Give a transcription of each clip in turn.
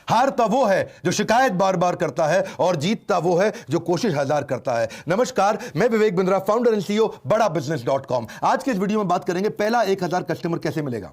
हारता वो है जो शिकायत बार बार करता है और जीतता वो है जो कोशिश हजार करता है। नमस्कार, मैं Vivek Bindra, founder and CEO बड़ा बिजनेस.com। आज के इस वीडियो में बात करेंगे पहला 1000 कस्टमर कैसे मिलेगा।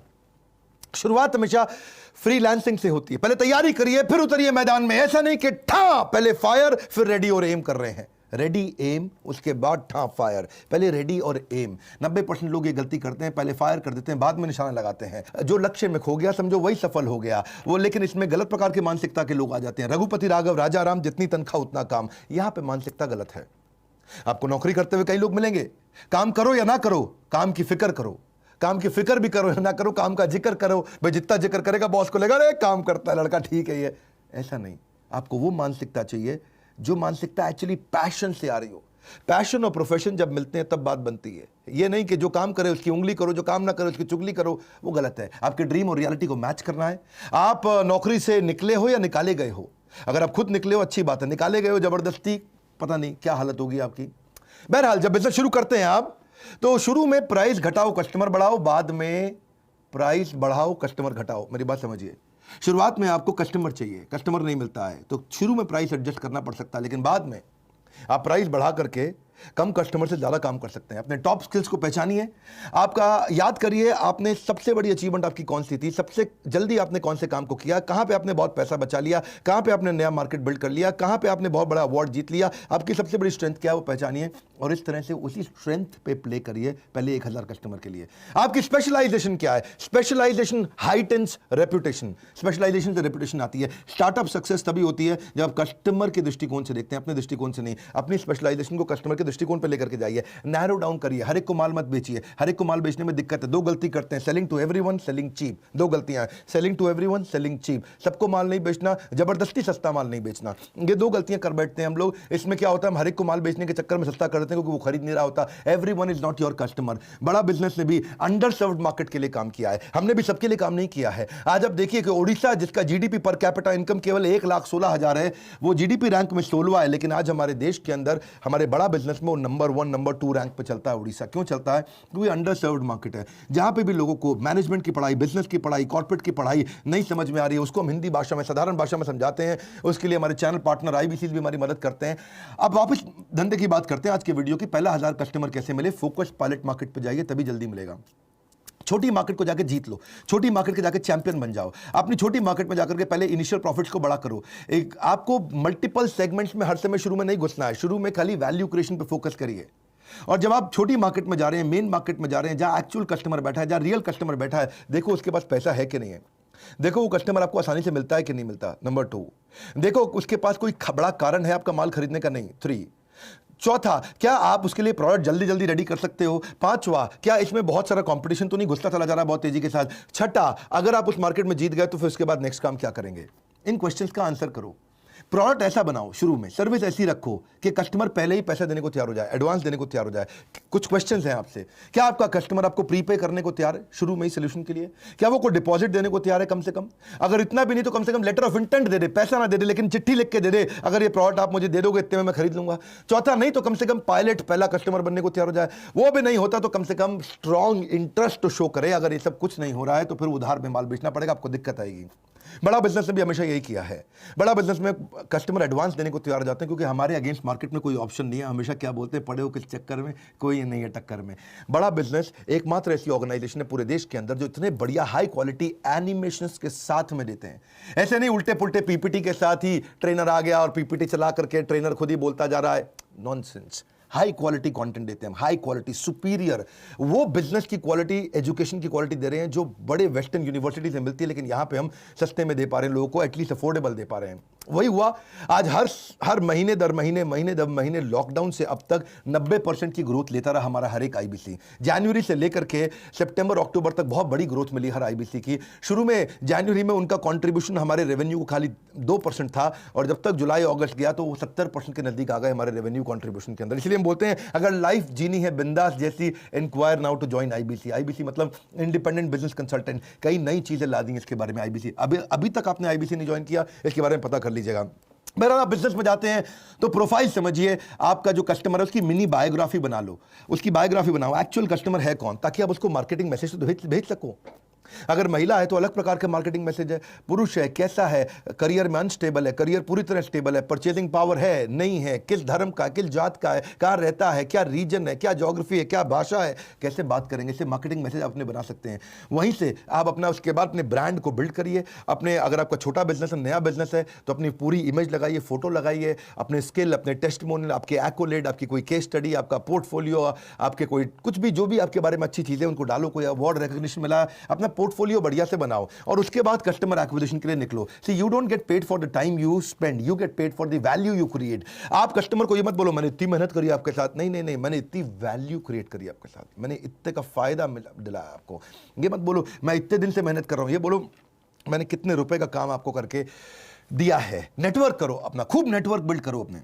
शुरुआत हमेशा फ्रीलांसिंग से होती है। पहले तैयारी करिए फिर उतरिए मैदान में। ऐसा नहीं कि ठा पहले फायर फिर रेडी और एम कर रहे हैं। रेडी एम उसके बाद ठा फायर। पहले रेडी और एम। 90% लोग ये गलती करते हैं, पहले फायर कर देते हैं, बाद में निशाना लगाते हैं। जो लक्ष्य में खो गया समझो वही सफल हो गया वो। लेकिन इसमें गलत प्रकार की मानसिकता के लोग आ जाते हैं। रघुपति राघव राजा राम, जितनी तनख्वाह उतना काम। यहां पे मानसिकता गलत है। आपको नौकरी करते हुए कई लोग मिलेंगे। काम करो या ना करो, काम की फिक्र करो। काम की फिक्र भी करो या ना करो, काम का जिक्र करो। भाई जितना जिक्र करेगा बॉस को लगेगा अरे काम करता है लड़का, ठीक है ये। ऐसा नहीं, आपको वो मानसिकता चाहिए जो मानसिकता एक्चुअली पैशन से आ रही हो। पैशन और प्रोफेशन जब मिलते हैं तब बात बनती है। ये नहीं कि जो काम करे उसकी उंगली करो, जो काम ना करे उसकी चुगली करो, वो गलत है। आपके ड्रीम और रियलिटी को मैच करना है। आप नौकरी से निकले हो या निकाले गए हो। अगर आप खुद निकले हो अच्छी बात है, निकाले गए हो जबरदस्ती, पता नहीं क्या हालत होगी आपकी। बहरहाल जब बिजनेस शुरू करते हैं आप, तो शुरू में प्राइस घटाओ कस्टमर बढ़ाओ, बाद में प्राइस बढ़ाओ कस्टमर घटाओ। मेरी बात समझिए। शुरुआत में आपको कस्टमर चाहिए, कस्टमर नहीं मिलता है तो शुरू में प्राइस एडजस्ट करना पड़ सकता है, लेकिन बाद में आप प्राइस बढ़ा करके कम कस्टमर से ज्यादा काम कर सकते हैं। अपने टॉप स्किल्स को पहचानिए। आपका याद करिए आपने सबसे बड़ी अचीवमेंट आपकी कौन सी थी, सबसे जल्दी आपने कौन से काम को किया, कहां पे आपने बहुत पैसा बचा लिया, कहां पे आपने नया मार्केट बिल्ड कर लिया, कहां पे आपने बहुत बड़ा अवार्ड जीत लिया। आपकी सबसे बड़ी स्ट्रेंथ क्या है वो पहचानिए और इस तरह से उसी स्ट्रेंथ पे प्ले करिए पहले 1000 कस्टमर के लिए। आपकी स्पेशलाइजेशन क्या है? Specialisation heightens reputation. स्पेशलाइजेशन से रेपुटेशन आती है। स्टार्टअप सक्सेस तभी होती है जब आप कस्टमर के दृष्टिकोण से देखते हैं, अपने दृष्टिकोण से नहीं। अपनी स्पेशलाइजेशन को कस्टमर के दृष्टिकोण पे लेकर के जाइए। नैरो डाउन करिए। हर एक को माल मत बेचिए। हर एक को माल बेचने में दिक्कत है। दो गलती करते हैं, selling to everyone, selling cheap. दो गलतियां, selling to everyone, selling cheap. सबको माल नहीं बेचना, जबरदस्ती सस्ता माल नहीं बेचना। ये दो गलतियां कर बैठते हैं हम लोग। इसमें क्या होता है, हम हर एक को माल बेचने के चक्कर में सस्ता कर देते हैं क्योंकि वो खरीद नहीं रहा होता। Everyone is not your customer. बड़ा बिजनेस ने भी अंडर सर्व्ड मार्केट के लिए काम किया है। हमने भी सबके लिए काम नहीं किया है। आज आप देखिए कि ओडिशा, जिसका जीडीपी पर कैपिटा इनकम केवल 1,16,000 है, वो जीडीपी रैंक में 16वां है, लेकिन आज हमारे देश के अंदर हमारे बड़ा बिजनेस में वो नंबर 1 नंबर 2 रैंक पे चलता है। उड़ीसा क्यों चलता है? क्योंकि अंडर सर्व्ड मार्केट है। जहां पे भी लोगों को मैनेजमेंट की पढ़ाई, बिजनेस की पढ़ाई, कॉर्पोरेट की पढ़ाई नहीं समझ में आ रही है, उसको हम हिंदी भाषा में, साधारण भाषा में समझाते हैं। उसके लिए हमारे चैनल पार्टनर आईबीसी भी हमारी मदद करते हैं। अब वापस धंधे की बात करते हैं आज के वीडियो की। पहला 1000 कस्टमर कैसे मिले? फोकस पायलट मार्केट पे जाइए, तभी जल्दी मिलेगा। छोटी मार्केट को जाकर जीत लो। छोटी मार्केट के जाकर चैंपियन बन जाओ। अपनी छोटी मार्केट में जाकर के पहले इनिशियल प्रॉफिट्स को बड़ा करो। एक आपको मल्टीपल सेगमेंट्स में हर समय शुरू में नहीं घुसना है। शुरू में खाली वैल्यू क्रिएशन पे फोकस करिए। और जब आप छोटी मार्केट में जा रहे हैं, मेन मार्केट में जा रहे हैं, जहां एक्चुअल कस्टमर बैठा है, जहां रियल कस्टमर बैठा है, देखो उसके पास पैसा है कि नहीं है। देखो वो कस्टमर आपको आसानी से मिलता है कि नहीं मिलता। नंबर 2, देखो उसके पास कोई बड़ा कारण है आपका माल खरीदने का नहीं। 3, चौथा, क्या आप उसके लिए प्रोडक्ट जल्दी जल्दी रेडी कर सकते हो। 5वां, क्या इसमें बहुत सारा कंपटीशन तो नहीं घुसता चला जा रहा है बहुत तेजी के साथ। 6ठा, अगर आप उस मार्केट में जीत गए तो फिर उसके बाद नेक्स्ट काम क्या करेंगे। इन क्वेश्चंस का आंसर करो। प्रोडक्ट ऐसा बनाओ शुरू में, सर्विस ऐसी रखो कि कस्टमर पहले ही पैसा देने को तैयार हो जाए, एडवांस देने को तैयार हो जाए। कुछ क्वेश्चंस हैं आपसे। क्या आपका कस्टमर आपको प्रीपे करने को तैयार है शुरू में ही सोल्यूशन के लिए? क्या वो को डिपॉजिट देने को तैयार है कम से कम? अगर इतना भी नहीं तो कम से कम लेटर ऑफ इंटेंट दे दे, पैसा ना दे दे लेकिन चिट्ठी लिख के दे दे, अगर ये प्रोडक्ट आप मुझे दे दोगे इतने में मैं खरीद लूंगा। चौथा, नहीं तो कम से कम पायलट पहला कस्टमर बनने को तैयार हो जाए। वो भी नहीं होता तो कम से कम स्ट्रॉन्ग इंटरेस्ट तो शो करे। अगर ये सब कुछ नहीं हो रहा है तो फिर उधार में माल बेचना पड़ेगा, आपको दिक्कत आएगी। बड़ा बिजनेस ने भी हमेशा यही किया है। बड़ा बिजनेस में कस्टमर एडवांस देने को तैयार हो जाते हैं क्योंकि हमारे अगेंस्ट मार्केट में कोई ऑप्शन नहीं है। हमेशा क्या बोलते हैं, पड़े हो किस चक्कर में, कोई नहीं है टक्कर में। बड़ा बिजनेस एकमात्र ऐसी ऑर्गेनाइजेशन है पूरे देश के अंदर जो इतने बढ़िया हाई क्वालिटी एनिमेशंस के साथ में देते हैं। ऐसे नहीं उल्टे पुल्टे पीपीटी के साथ ही ट्रेनर आ गया और पीपीटी चला करके ट्रेनर खुद ही बोलता जा रहा है। नॉनसेंस। हाई क्वालिटी कंटेंट देते हैं, हाई क्वालिटी, सुपीरियर। वो बिजनेस की क्वालिटी, एजुकेशन की क्वालिटी दे रहे हैं जो बड़े वेस्टर्न यूनिवर्सिटी से मिलती है, लेकिन यहां पे हम सस्ते में दे पा रहे हैं लोगों को, एटलीस्ट अफोर्डेबल दे पा रहे हैं। वही हुआ आज हर महीने दर महीने, महीने दर महीने लॉकडाउन से अब तक 90% की ग्रोथ लेता रहा हमारा हर एक आईबीसी। जनवरी से लेकर के सितंबर अक्टूबर तक बहुत बड़ी ग्रोथ मिली हर आईबीसी की। शुरू में जनवरी में उनका कंट्रीब्यूशन हमारे रेवेन्यू को खाली 2% था और जब तक जुलाई अगस्त गया तो वो 70% के नजदीक आ गए हमारे रेवेन्यू कंट्रीब्यूशन के अंदर। इसलिए हम बोलते हैं अगर लाइफ जीनी है बिंदास जैसी, inquire now to join IBC. IBC मतलब इंडिपेंडेंट बिजनेस कंसल्टेंट। कई नई चीजें ला दी इसके बारे में आईबीसी। अभी तक आपने आईबीसी नहीं ज्वाइन किया, इसके बारे में पता कर लीजिएगा। बहरहाल आप बिजनेस में जाते हैं तो प्रोफाइल समझिए। आपका जो कस्टमर है उसकी मिनी बायोग्राफी बना लो, उसकी बायोग्राफी बनाओ। एक्चुअल कस्टमर है कौन, ताकि आप उसको मार्केटिंग मैसेज तो भेज सको। अगर महिला है तो अलग प्रकार का मार्केटिंग मैसेज है, पुरुष है कैसा है, करियर में अनस्टेबल है, करियर पूरी तरह स्टेबल है, परचेजिंग पावर है नहीं है, किस धर्म का, किस जात का है, कहाँ रहता है, क्या रीजन है, क्या ज्योग्राफी है, क्या भाषा है, कैसे बात करेंगे, इससे मार्केटिंग मैसेज अपने बना सकते हैं। वहीं से आप अपना उसके बाद अपने ब्रांड को बिल्ड करिए। अपने अगर आपका छोटा बिजनेस है, नया बिजनेस है, तो अपनी पूरी इमेज लगाइए, फोटो लगाइए, अपने स्किल, अपने टेस्टिमोनियल, आपके एक्कोलेड, आपकी कोई केस स्टडी, आपका पोर्टफोलियो, आपके कोई कुछ भी जो भी आपके बारे में अच्छी चीज़ें उनको डालो, कोई अवार्ड रिकॉग्निशन मिला, अपना पोर्टफोलियो बढ़िया से बनाओ और उसके बाद कस्टमर एक्विजिशन के लिए निकलो। See you don't get paid for the time you spend, you get paid for the value you create. आप कस्टमर को ये मत बोलो मैंने इतनी मेहनत करी आपके साथ, नहीं नहीं नहीं, मैंने इतनी वैल्यू क्रिएट करी आपके साथ, मैंने इतने का फायदा दिलाया आपको। ये मत बोलो मैं इतने दिन से मेहनत कर रहा हूं, ये बोलो मैंने कितने रुपए का काम आपको करके दिया है। नेटवर्क करो अपना, खूब नेटवर्क बिल्ड करो अपने।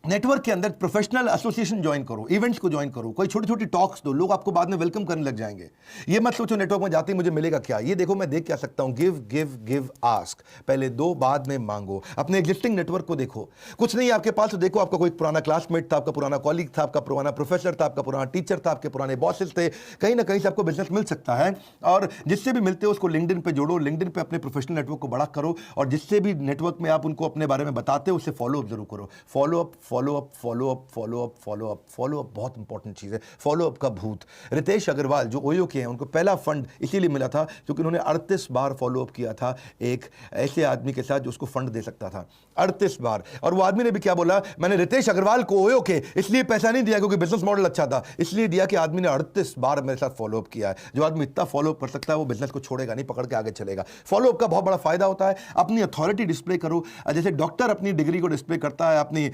नेटवर्क के अंदर प्रोफेशनल एसोसिएशन ज्वाइन करो, इवेंट्स को ज्वाइन करो, कोई छोटी छोटी टॉक्स दो, लोग आपको बाद में वेलकम करने लग जाएंगे। ये मत सोचो नेटवर्क में जाते ही मुझे मिलेगा क्या, ये देखो मैं देख क्या सकता हूं। गिव गिव गिव आस्क, पहले दो बाद में मांगो। अपने एग्जिस्टिंग नेटवर्क को देखो, कुछ नहीं आपके पास तो देखो आपका कोई पुराना क्लासमेट था, आपका पुराना कॉलीग था, आपका पुराना प्रोफेसर था, आपका पुराना टीचर था, आपके पुराने बॉसेस थे, कहीं ना कहीं से आपको बिजनेस मिल सकता है। और जिससे भी मिलते हो उसको लिंक्डइन पे जोड़ो, लिंक्डइन पे अपने प्रोफेशनल नेटवर्क को बड़ा करो और जिससे भी नेटवर्क में आप उनको अपने बारे में बताते हो उससे फॉलो अप जरूर करो। Follow up follow up follow up follow up follow up follow up बहुत इंपॉर्टेंट चीज है। फॉलो अप का भूत। रितेश अग्रवाल जो ओयो के हैं, उनको पहला फंड इसीलिए मिला था क्योंकि उन्होंने 38 बार फॉलो अप किया था एक ऐसे आदमी के साथ जो उसको फंड दे सकता था, 38 बार। और वो आदमी ने भी क्या बोला, मैंने रितेश अग्रवाल को ओयो के इसलिए पैसा नहीं दिया क्योंकि बिजनेस मॉडल अच्छा था, इसलिए दिया कि आदमी ने 38 बार मेरे साथ फॉलो अप किया है। जो आदमी इतना फॉलो अप कर सकता है वो बिजनेस को छोड़ेगा नहीं, पकड़ के आगे चलेगा। फॉलो अप का बहुत बड़ा फायदा होता है। अपनी अथॉरिटी डिस्प्ले करो, जैसे डॉक्टर अपनी डिग्री को डिस्प्ले करता है, अपनी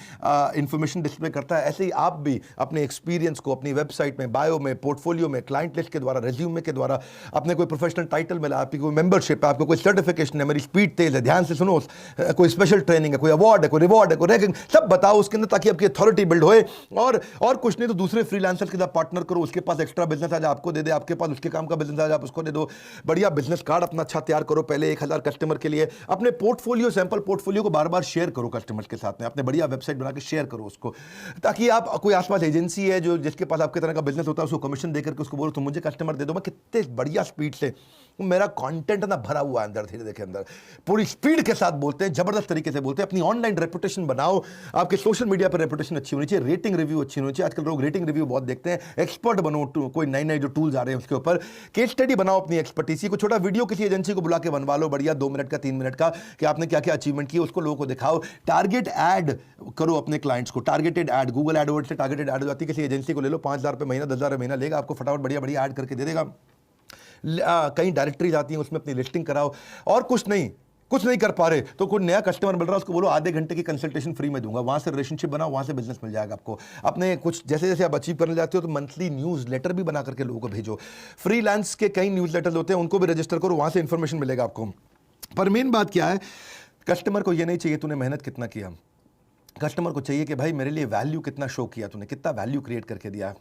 इंफॉर्मेशन डिस्प्ले करता है, ऐसे ही आप भी अपने एक्सपीरियंस को अपनी वेबसाइट में, बायो में, पोर्टफोलियो में, क्लाइंट लिस्ट के द्वारा, रेज्यूमे के द्वारा, अपने कोई प्रोफेशनल टाइटल मिला, आपकी कोई मेंबरशिप है, आपको कोई सर्टिफिकेशन है, मेरी स्पीड तेज है, ध्यान से सुनो, कोई स्पेशल ट्रेनिंग है, कोई अवार्ड है, कोई रिवॉर्ड है, कोई रैंकिंग, सब बताओ उसके अंदर ताकि आपकी अथॉरिटी बिल्ड होए। और कुछ नहीं तो दूसरे फ्रीलांसर के साथ पार्टनर करो, उसके पास एक्स्ट्रा बिजनेस आज आपको दे दे, आपके पास उसके काम का बिजनेस आज आप उसको दे दो। बढ़िया बिजनेस कार्ड अपना अच्छा तैयार करो पहले 1000 कस्टमर के लिए। अपने पोर्टफोलियो, सैंपल पोर्टफोलियो को बार बार शेयर करो कस्टमर्स के साथ में, अपने बढ़िया वेबसाइट बना के शेयर करो उसको, ताकि आप कोई आसपास एजेंसी है जो जिसके पास आपके तरह का बिजनेस होता है उसको कमीशन देकर के उसको बोलो तुम मुझे कस्टमर दे दो। मैं कितने बढ़िया स्पीड से, मेरा कंटेंट ना भरा हुआ है अंदर, धीरे के अंदर पूरी स्पीड के साथ बोलते हैं, जबरदस्त तरीके से बोलते हैं। अपनी ऑनलाइन रेपुटेशन बनाओ, आपके सोशल मीडिया पर रेपुटेशन अच्छी होनी चाहिए, रेटिंग रिव्यू अच्छी होनी चाहिए। आजकल लोग रेटिंग रिव्यू बहुत देखते हैं। एक्सपर्ट बनो, कोई नए नए जो टूल्स आ रहे हैं उसके ऊपर केस स्टडी बनाओ, अपनी एक्सपर्टीज को छोटा वीडियो किसी एजेंसी को बुला के बनवा लो बढ़िया 2 मिनट का 3 मिनट का, कि आपने क्या क्या अचीवमेंट किया उसको लोगों को दिखाओ। टारगेट ऐड करो अपने क्लाइंट्स को, टारगेटेड ऐड, गूगल एडवर्ड से टारगेटेड ऐड हो जाती है। किसी एजेंसी को ले लो, 5000 रुपये महीना, 10,000 महीना लेगा, आपको फटाफट बढ़िया बढ़िया ऐड करके दे देगा। कहीं डायरेक्टरीज आती हैं उसमें अपनी लिस्टिंग कराओ। और कुछ नहीं कर पा रहे तो कोई नया कस्टमर मिल रहा है उसको बोलो आधे घंटे की कंसल्टेशन फ्री में दूंगा, वहां से रिलेशनशिप बनाओ, वहां से बिजनेस मिल जाएगा आपको। अपने कुछ जैसे जैसे आप अचीव करने जाते हो तो मंथली न्यूज़ लेटर भी बना करके लोगों को भेजो। फ्रीलांस के कई न्यूज़ लेटर्स होते हैं, उनको भी रजिस्टर करो, वहां से इंफॉर्मेशन मिलेगा आपको। पर मेन बात क्या है, कस्टमर को ये नहीं चाहिए तूने मेहनत कितना किया, कस्टमर को चाहिए कि भाई मेरे लिए वैल्यू कितना शो किया तूने, कितना वैल्यू क्रिएट करके दिया।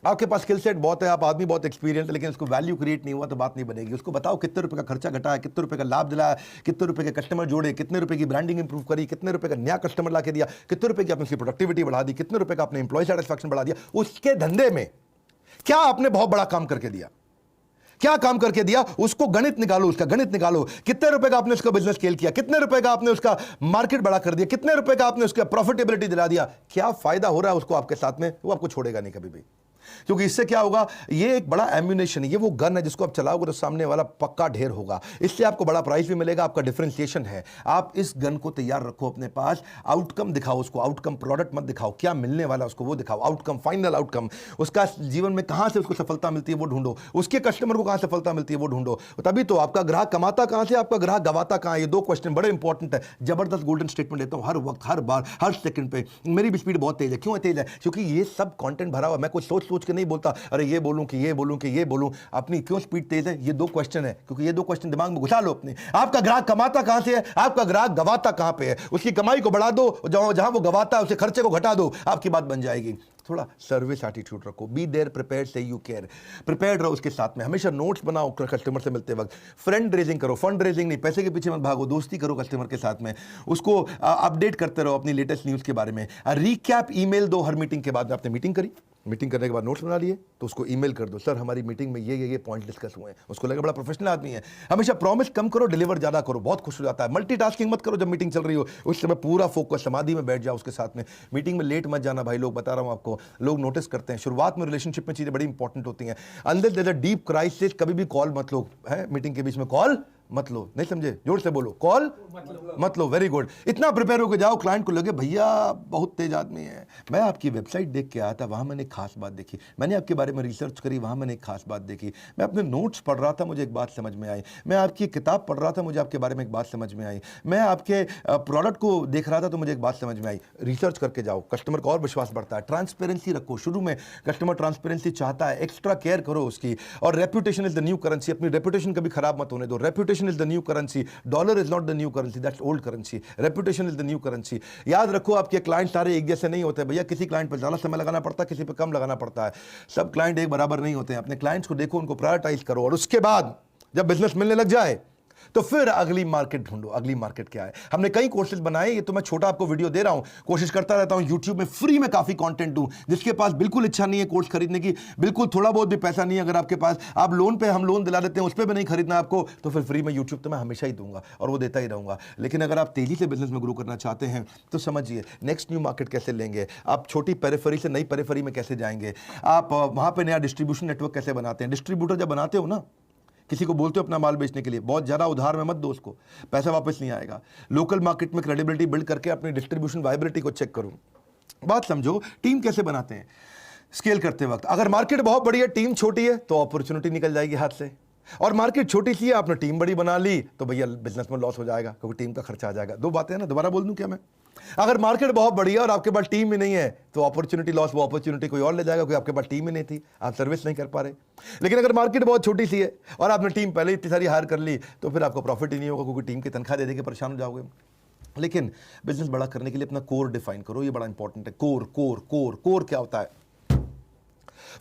आपके पास स्किल सेट बहुत है, आप आदमी बहुत एक्सपीरियंस है, लेकिन उसको वैल्यू क्रिएट नहीं हुआ तो बात नहीं बनेगी। उसको बताओ कितने रुपए का खर्चा घटाया, कितने रुपए का लाभ दिलाया, कितने रुपए के कस्टमर जोड़े, कितने रुपए की ब्रांडिंग इंप्रूव करी, कितने रुपए का नया कस्टमर ला के दिया, कितने रुपए की आपने उसकी प्रोडक्टिविटी बढ़ा दी, कितने रुपए का आपने एम्प्लॉय सेटिस्फैक्शन बढ़ा दिया। उसके धंधे में क्या आपने बहुत बड़ा काम करके दिया, क्या काम करके दिया, उसको गणित निकालो, उसका गणित निकालो। कितने रुपए का आपने उसका बिजनेस स्केल किया, कितने रुपए का आपने उसका मार्केट बड़ा कर दिया, कितने रुपए का आपने उसका प्रॉफिटेबिलिटी दिला दिया, क्या फायदा हो रहा है उसको आपके साथ में, वो आपको छोड़ेगा नहीं कभी भी। क्योंकि इससे क्या होगा, ये एक बड़ा एम्यूनेशन है, ये वो गन है जिसको आप चलाओगे तो सामने वाला पक्का ढेर होगा। इससे आपको बड़ा प्राइस भी मिलेगा, आपका डिफरेंशिएशन है। आप इस गन को तैयार रखो अपने पास, आउटकम दिखाओ उसको, आउटकम प्रोडक्ट मत दिखाओ, क्या मिलने वाला उसको वो दिखाओ, आउटकम, फाइनल आउटकम, उसका जीवन में कहां से उसको सफलता मिलती है वो ढूंढो, उसके कस्टमर को कहां सफलता मिलती है वो ढूंढो। तभी तो आपका ग्राहक कमाता कहां से, आपका ग्राहक गवाता कहां है। ये 2 क्वेश्चन बड़े इंपॉर्टेंट है। जबरदस्त गोल्डन स्टेटमेंट देता हूं हर वक्त, हर बार, हर सेकंड पे। मेरी भी स्पीड बहुत तेज है। क्यों तेज है? क्योंकि ये सब कंटेंट भरा हुआ। मैं कुछ सोच सोच के नहीं बोलता, अरे ये बोलूं कि ये बोलूं कि ये बोलूं। अपनी क्यों स्पीड तेज है? ये 2 क्वेश्चन है, क्योंकि ये 2 क्वेश्चन दिमाग में घुसा लो अपने। आपका ग्राहक कमाता कहां से है, आपका ग्राहक गवाता कहां पे है। उसकी कमाई को बढ़ा दो, जहां वो गवाता है उसके खर्चे को घटा दो, आपकी बात बन जाएगी। थोड़ा सर्विस एटीट्यूड रखो, बी देयर प्रिपेयर्ड से यू केयर, प्रिपेयर्ड रहो उसके साथ में। हमेशा नोट्स बनाओ कस्टमर से मिलते वक्त, फ्रेंड रेजिंग करो, फंड रेजिंग नहीं, पैसे के पीछे मत भागो, दोस्ती करो कस्टमर के साथ में, उसको अपडेट करते रहो अपनी लेटेस्ट न्यूज़ के बारे में। रिकैप ईमेल दो हर मीटिंग के बाद। आपने मीटिंग करी, मीटिंग करने के बाद नोट्स बना लिए तो उसको ईमेल कर दो, सर हमारी मीटिंग में ये पॉइंट डिस्कस हुए हैं। उसको लगे बड़ा प्रोफेशनल आदमी है। हमेशा प्रॉमिस कम करो, डिलीवर ज़्यादा करो, बहुत खुश हो जाता है। मल्टीटास्किंग मत करो जब मीटिंग चल रही हो, उस समय पूरा फोकस समाधि में बैठ जाओ उसके साथ में। मीटिंग में लेट मत जाना भाई लोग, बता रहा हूँ आपको, लोग नोटिस करते हैं। शुरुआत में रिलेशनशिप में चीज़ें बड़ी इंपॉर्टेंट होती हैं। अंदर there is a deep crisis, कभी भी कॉल मत लो है, मीटिंग के बीच में कॉल मत लो। नहीं समझे, जोर से बोलो, कॉल मत लो। Very good. इतना प्रिपेयर होकर जाओ, क्लाइंट को लगे भैया बहुत तेज आदमी है, मैं आपकी वेबसाइट देख के आया था, वहां मैंने खास बात देखी, मैंने आपके बारे में रिसर्च करी, वहां मैंने एक खास बात देखी, मैं अपने नोट्स पढ़ रहा था, मुझे एक बात समझ में आई, मैं आपकी किताब पढ़ रहा था, मुझे आपके बारे में एक बात समझ में आई, मैं आपके प्रोडक्ट को देख रहा था तो मुझे एक बात समझ में आई। रिसर्च करके जाओ, कस्टमर का और विश्वास बढ़ता है। ट्रांसपेरेंसी रखो, शुरू में कस्टमर ट्रांसपेरेंसी चाहता है, एक्स्ट्रा केयर करो उसकी। और reputation is the new currency, अपनी रेपुटेशन कभी खराब मत होने दो। Reputation is the new currency, dollar is not the new currency, that's old currency. Reputation is the new currency. याद रखो आपके क्लाइंट सारे एक जैसे नहीं होते भैया, किसी क्लाइंट पर ज्यादा समय लगाना पड़ता है, किसी पर कम लगाना पड़ता है। सब क्लाइंट एक बराबर नहीं होते हैं। अपने क्लाइंट्स को देखो, उनको प्रायोरिटाइज करो, और उसके बाद जब बिजनेस मिलने लग जाए तो फिर अगली मार्केट ढूंढो। अगली मार्केट क्या है? हमने कई कोर्सेज बनाए, ये तो मैं छोटा आपको वीडियो दे रहा हूं, कोशिश करता रहता हूं यूट्यूब में फ्री में काफी कंटेंट दूं। जिसके पास बिल्कुल इच्छा नहीं है कोर्स खरीदने की, बिल्कुल थोड़ा बहुत भी पैसा नहीं है अगर आपके पास, आप लोन पे, हम लोन दिला देते हैं, उस पर भी नहीं खरीदना आपको, तो फिर फ्री में यूट्यूब तो मैं हमेशा ही दूंगा और वो देता ही रहूंगा। लेकिन अगर आप तेजी से बिजनेस में ग्रो करना चाहते हैं तो समझिए नेक्स्ट न्यू मार्केट कैसे लेंगे आप, छोटी पेरिफेरी से नई पेरिफेरी में कैसे जाएंगे आप, वहां पर नया डिस्ट्रीब्यूशन नेटवर्क कैसे बनाते हैं। डिस्ट्रीब्यूटर जब बनाते हो ना, किसी को बोलते हो अपना माल बेचने के लिए, बहुत ज़्यादा उधार में मत दो उसको, पैसा वापस नहीं आएगा। लोकल मार्केट में क्रेडिबिलिटी बिल्ड करके अपनी डिस्ट्रीब्यूशन वाइबिलिटी को चेक करो। बात समझो, टीम कैसे बनाते हैं स्केल करते वक्त। अगर मार्केट बहुत बड़ी है, टीम छोटी है, तो अपॉर्चुनिटी निकल जाएगी हाथ से। और मार्केट छोटी सी है, आपने टीम बड़ी बना ली, तो भैया बिजनेस में लॉस हो जाएगा, क्योंकि टीम का खर्चा आ जाएगा। दो बातें हैं ना, दोबारा बोल दूं क्या मैं? अगर मार्केट बहुत बड़ी है और आपके पास टीम ही नहीं है, तो अपॉर्चुनिटी लॉस, वो अपॉर्चुनिटी कोई और ले जाएगा, क्योंकि आपके पास टीम ही नहीं थी, आप सर्विस नहीं कर पा रहे। लेकिन अगर मार्केट बहुत छोटी सी है और आपने टीम पहले इतनी सारी हायर कर ली, तो फिर आपको प्रॉफिट ही नहीं होगा, क्योंकि टीम की तनख्वाह दे देके परेशान हो जाओगे। लेकिन बिजनेस बड़ा करने के लिए अपना कोर डिफाइन करो, ये बड़ा इंपॉर्टेंट है। कोर कोर कोर कोर क्या होता है?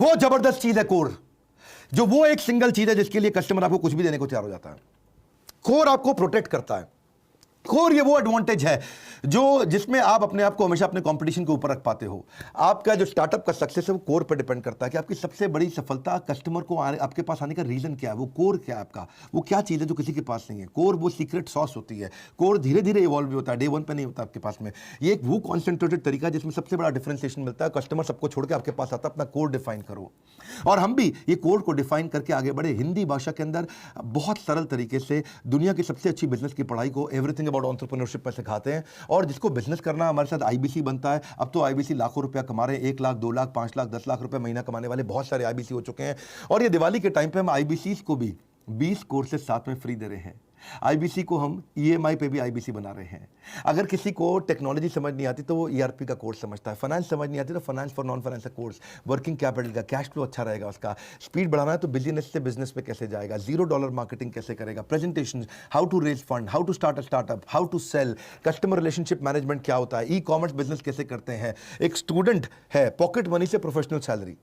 वो जबरदस्त चीज है कोर, जो वो एक सिंगल चीज है जिसके लिए कस्टमर आपको कुछ भी देने को तैयार हो जाता है। कोर आपको प्रोटेक्ट करता है। कोर ये वो एडवांटेज है जो जिसमें आप अपने आप को हमेशा अपने कंपटीशन के ऊपर रख पाते हो। आपका जो स्टार्टअप का सक्सेस है वो कोर पर डिपेंड करता है कि आपकी सबसे बड़ी सफलता, कस्टमर को आपके पास आने का रीजन क्या है, वो कोर क्या है आपका, वो क्या चीज़ है जो किसी के पास नहीं है। कोर वो सीक्रेट सॉस होती है। कोर धीरे धीरे इवॉल्व भी होता है, डे वन पे नहीं होता आपके पास में। ये एक वो कॉन्सेंट्रेटेड तरीका है जिसमें सबसे बड़ा डिफरेंशिएशन मिलता है। कस्टमर सबको छोड़ के आपके पास आता है, अपना कोर डिफाइन करो। और हम भी ये कोर को डिफाइन करके आगे बढ़े। हिंदी भाषा के अंदर बहुत सरल तरीके से दुनिया की सबसे अच्छी बिजनेस की पढ़ाई को एवरीथिंग अबाउट एंटरप्रेन्योरशिप पर सिखाते हैं। और जिसको बिजनेस करना, हमारे साथ आईबीसी बनता है। अब तो आईबीसी लाखों रुपया कमा रहे हैं, 1 लाख, 2 लाख, 5 लाख, 10 लाख रुपए महीना कमाने वाले बहुत सारे आईबीसी हो चुके हैं। और ये दिवाली के टाइम पे हम आईबीसी को भी 20 कोर्सेज साथ में फ्री दे रहे हैं। आईबीसी को हम ईएमआई पे भी आईबीसी बना रहे हैं। अगर किसी को टेक्नोलॉजी समझ नहीं आती तो वो ईआरपी का कोर्स समझता है, फाइनेंस समझ नहीं आती तो फाइनेंस फॉर नॉन फाइनेंस का कोर्स, वर्किंग कैपिटल का, कैश फ्लो अच्छा रहेगा उसका, स्पीड बढ़ाना है तो बिजनेस से बिजनेस पे कैसे जाएगा, $0 मार्केटिंग कैसे करेगा, presentation, how to raise fund, how to start a startup, how to sell, customer relationship management क्या होता है, ई कॉमर्स बिजनेस कैसे करते हैं। एक स्टूडेंट है, पॉकेट मनी से प्रोफेशनल सैलरी,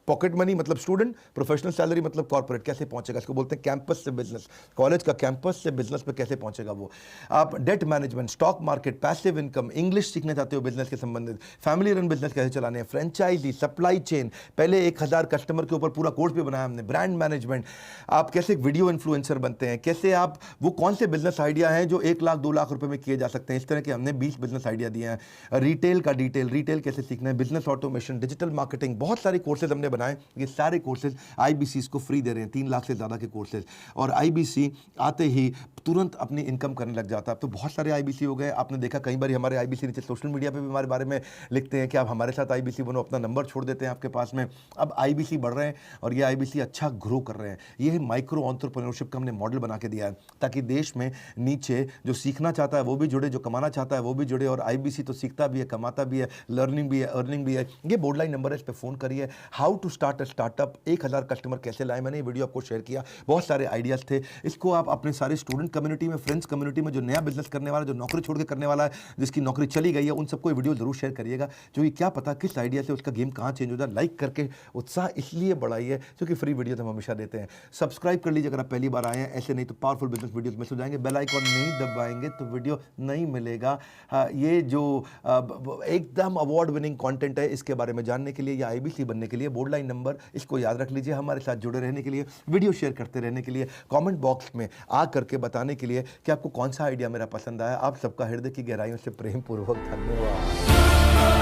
पॉकेट मनी मतलब स्टूडेंट, प्रोफेशनल सैलरी मतलब कॉर्पोरेट, कैसे पहुंचेगा, इसको बोलते हैं कैंपस से बिजनेस, कॉलेज का कैंपस से बिजनेस पे कैसे पहुंचेगा वो। आप debt management, stock market, passive income, English सीखना चाहते हो बिजनेस के संबंधित, फैमिली रन बिजनेस कैसे चलाने हैं, फ्रेंचाइजी, सप्लाई चेन, पहले 1000 कस्टमर के ऊपर पूरा कोर्स भी बनाया हमने, ब्रांड मैनेजमेंट, आप कैसे वीडियो इन्फ्लुएंसर बनते हैं, कैसे आप वो कौन से बिजनेस आइडिया हैं जो 1 लाख 2 लाख रुपए में किए जा सकते हैं। इस तरह के हमने 20 बिजनेस आइडिया दिए हैं। रिटेल का डिटेल, रिटेल कैसे सीखना है, बिजनेस ऑटोमेशन, डिजिटल मार्केटिंग, बहुत सारे कोर्सेज हमने बनाए। ये सारे कोर्सेज आईबीसी को फ्री दे रहे हैं, 3 लाख से ज़्यादा के कोर्सेज। और आईबीसी आते ही तुरंत अपनी इनकम करने लग जाता है। अब तो बहुत सारे आईबीसी हो गए, आपने देखा कई बार हमारे आईबीसी नीचे सोशल मीडिया पे भी हमारे बारे में लिखते हैं कि आप हमारे साथ आईबीसी बनो, अपना नंबर छोड़ देते हैं आपके पास में। अब आईबीसी बढ़ रहे हैं और ये आईबीसी अच्छा ग्रो कर रहे हैं। ये माइक्रो एंटरप्रेन्योरशिप का हमने मॉडल बना के दिया है ताकि देश में नीचे जो सीखना चाहता है वो भी जुड़े, जो कमाना चाहता है वो भी जुड़े। और आईबीसी तो सीखता भी है, कमाता भी है, लर्निंग भी है, अर्निंग भी है। ये बोर्ड लाइन नंबर है, इस पर फोन करिए। How to start a startup, 1000 customer कैसे लाए। मैंने ये वीडियो आपको शेयर किया, बहुत सारे आइडियाज़ थे। इसको आप अपने सारे स्टूडेंट कम्युनिटी में, फ्रेंड्स कम्युनिटी में, जो नया बिजनेस करने वाला, जो नौकरी छोड़ के करने वाला है, जिसकी नौकरी चली गई है, उन सबको ये वीडियो जरूर शेयर करिएगा, क्योंकि क्या पता किस आइडिया से उसका गेम कहाँ चेंज हो जाए। लाइक करके उत्साह इसलिए बढ़ाइए क्योंकि फ्री वीडियो तो हम हमेशा देते हैं। सब्सक्राइब कर लीजिए अगर आप पहली बार आए हैं, ऐसे नहीं तो पावरफुल बिजनेस वीडियोस मिस हो जाएंगे। बेल आइकॉन नहीं दबाएंगे तो वीडियो नहीं मिलेगा। ये जो एकदम अवार्ड विनिंग कंटेंट है, इसके बारे में जानने के लिए या IBC बनने के लिए बोर्ड लाइन नंबर इसको याद रख लीजिए। हमारे साथ जुड़े रहने के लिए, वीडियो शेयर करते रहने के लिए, कमेंट बॉक्स में आ करके बताने के लिए कि आपको कौन सा आइडिया मेरा पसंद आया। आप सबका हृदय की गहराइयों से प्रेम पूर्वक धन्यवाद।